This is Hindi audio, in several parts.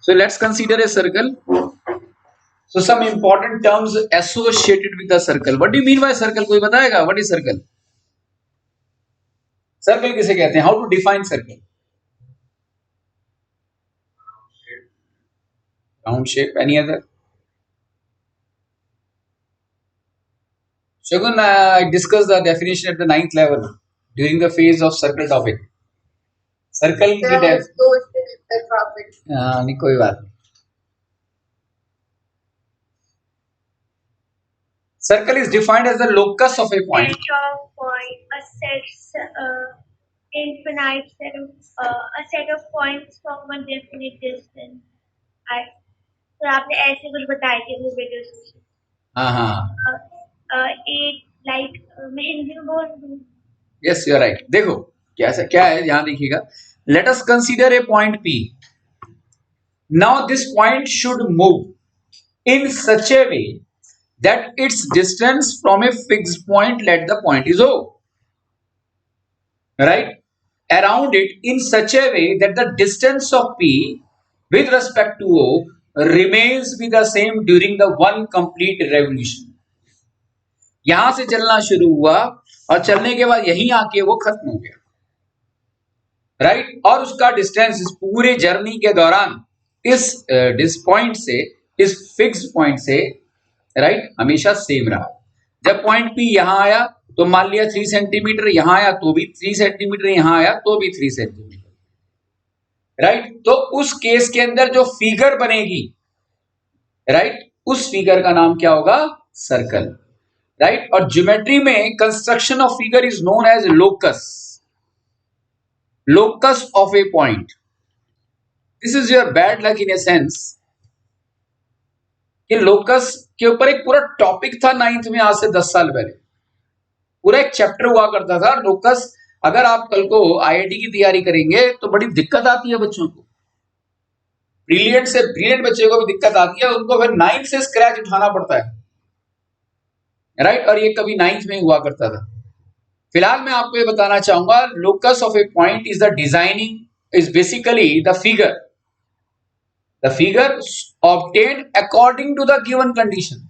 So let's consider a circle. So some important terms associated with the circle. What do you mean by circle? कोई बताएगा? What is circle? Circle किसे कहते हैं? How to define circle? Round shape. Any other? Shagun, I discussed the definition at the 9th level during the phase of circle topic. Circle की नहीं कोई बात नहीं. Circle is defined as the locus of a point. A infinite set of a set of points from a definite distance. तो आपने ऐसे कुछ बताया कि वो वीडियो से. एक लाइक मैं हिंदी में बोल दूँ. Yes, you are right. देखो कैसा क्या है यहाँ देखिएगा. Let us consider a point P. Now this point should move in such a way that its distance from a fixed point, let the point is O, right, around it in such a way that the distance of P with respect to O remains be the same during the one complete revolution. यहां से चलना शुरू हुआ और चलने के बाद यहीं आके वो खत्म हो गया, राइट, और उसका डिस्टेंस इस पूरे जर्नी के दौरान इस पॉइंट से, इस फिक्स्ड पॉइंट से, राइट, हमेशा सेम रहा. जब पॉइंट पी यहां आया तो मान लिया 3 सेंटीमीटर, यहां आया तो भी 3 सेंटीमीटर, यहां आया तो भी 3 सेंटीमीटर, राइट. तो उस केस के अंदर जो फिगर बनेगी, राइट, उस फिगर का नाम क्या होगा? Circle, right. और ज्योमेट्री में construction of figure is known as locus, locus of a point. This is your bad luck in a sense कि लोकस के ऊपर एक पूरा टॉपिक था 9th में, आज से 10 साल पहले पूरा एक चैप्टर हुआ करता था लोकस. अगर आप कल को आईआईटी की तैयारी करेंगे तो बड़ी दिक्कत आती है बच्चों को, ब्रिलियंट से ब्रिलियंट बच्चे को भी दिक्कत आती है, उनको फिर 9th से स्क्रैच उठाना पड़ता है, राइट. और ये कभी 9th में हुआ करता था. फिलहाल मैं आपको ये बताना चाहूंगा, locus of a point is the designing, is basically the figure obtained according to the given condition.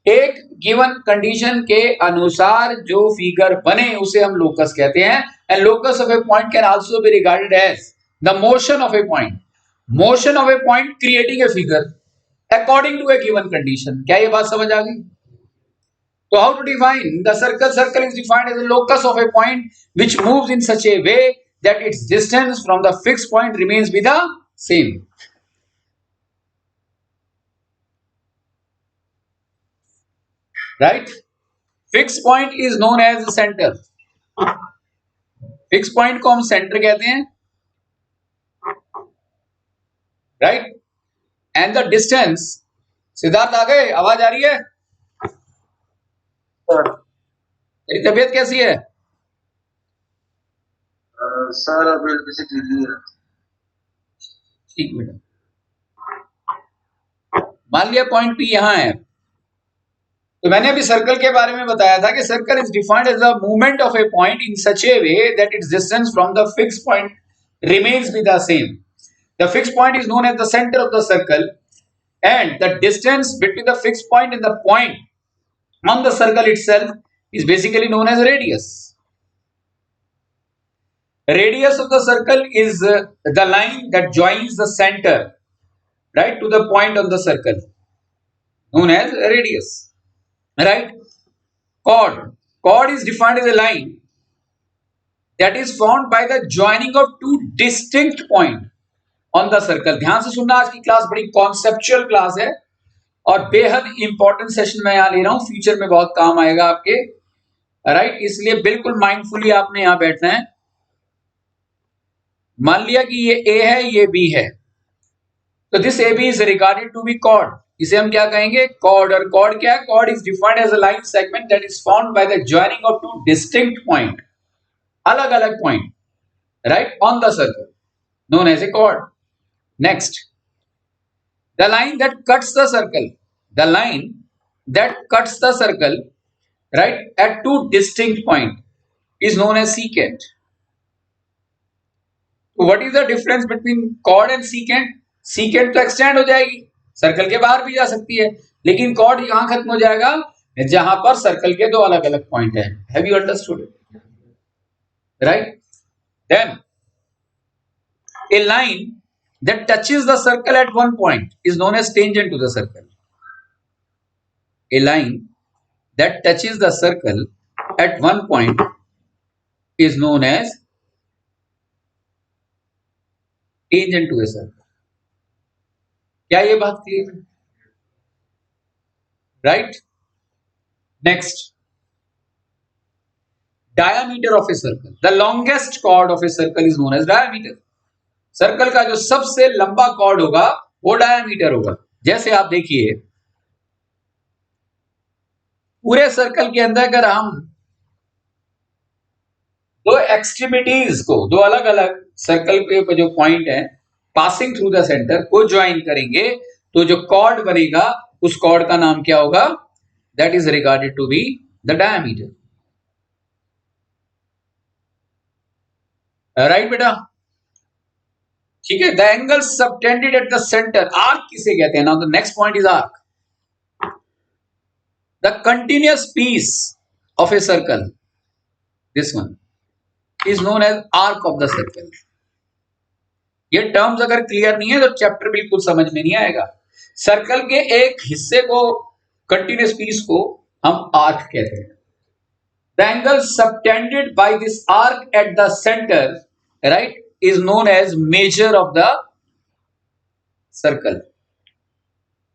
एक गिवन कंडीशन के अनुसार जो फिगर बने उसे हम लोकस कहते हैं. And locus of a point can also be regarded as the motion of a point, motion of a point creating a figure according to a given condition. क्या ये बात समझ आ गई? So how to define the circle? Circle is defined as a locus of a point which moves in such a way that its distance from the fixed point remains be the same. Right? Fixed point is known as the center. Fixed point को हम center कहते हैं, right? And the distance. Siddharth आ गए? आवाज आ रही है? तेरी तबीयत कैसी है? सर अभी ठीक बेटा. मान लिया पॉइंट पी यहां है, तो मैंने अभी सर्कल के बारे में बताया था कि circle is defined as the movement of a point in such a way that its distance from the fixed point remains be the same. The fixed point is known as the centre of the circle and the distance between the fixed point and the point on the circle itself is basically known as radius. Radius of the circle is the line that joins the center, right, to the point on the circle, known as radius, right. Chord is defined as a line that is formed by the joining of two distinct points on the circle. ध्यान से सुनना, आज की क्लास बड़ी कॉन्सेप्चुअल क्लास है और बेहद इंपॉर्टेंट सेशन मैं यहाँ ले रहा हूं, फ्यूचर में बहुत काम आएगा आपके, राइट. इसलिए बिल्कुल माइंडफुली आपने यहां बैठना है. मान लिया कि ये ए है, ये बी है, तो this A B is regarded to be chord. इसे हम क्या कहेंगे? कॉर्ड. और कॉर्ड क्या है? Chord is defined as a line segment that is found by the joining of two distinct point, अलग अलग point, right, on the circle, known as a chord. Next, the line that cuts the circle, the line that cuts the circle, right, at two distinct points is known as secant. What is the difference between chord and secant? Secant तो एक्सटेंड हो जाएगी, सर्कल के बाहर भी जा सकती है, लेकिन कॉर्ड यहां खत्म हो जाएगा जहां पर सर्कल के दो अलग अलग पॉइंट है. Have you understood it? Right. Then a line that touches the circle at one point is known as tangent to the circle. A line that touches the circle at one point is known as tangent to a circle. क्या ये बात क्लियर है? Right. Next, diameter of a circle. The longest chord of a circle is known as diameter. Circle का जो सबसे लंबा कॉर्ड होगा वो डायमीटर होगा. जैसे आप देखिए, पूरे सर्कल के अंदर अगर हम दो एक्सट्रीमिटीज को, दो अलग अलग सर्कल पे जो पॉइंट है पासिंग थ्रू द सेंटर को ज्वाइन करेंगे, तो जो कॉर्ड बनेगा उस कॉर्ड का नाम क्या होगा? That is regarded to be the diameter. Right बेटा? ठीक है. The angle subtended at the centre, arc किसे कहते हैं? Now the next point is arc. The continuous piece of a circle, this one, is known as arc of the circle. ये टर्म्स अगर क्लियर नहीं है तो चैप्टर बिल्कुल समझ में नहीं आएगा. सर्कल के एक हिस्से को, कंटिन्यूअस पीस को हम आर्क कहते हैं. The angle subtended by this arc at the centre, right, is known as measure of the circle.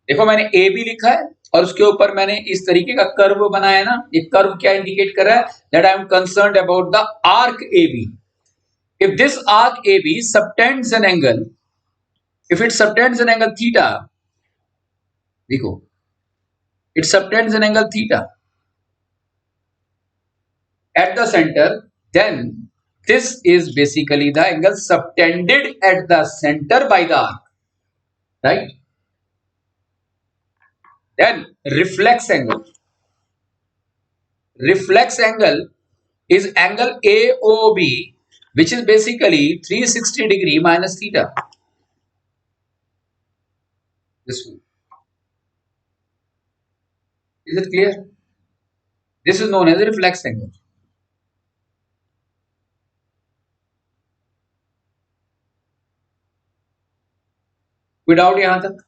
देखो मैंने ए बी लिखा है और उसके ऊपर मैंने इस तरीके का कर्व बनाया ना. ये कर्व क्या इंडिकेट कर रहा है? That I am concerned about the arc A B. If this arc AB subtends an angle, if it subtends an angle theta, देखो, it subtends an angle theta at the center, then this is basically the angle subtended at the center by the arc, right? Then reflex angle. Reflex angle is angle AOB, which is basically 360 degree minus theta. This one. Is it clear? This is known as a reflex angle. कोई डाउट यहां तक?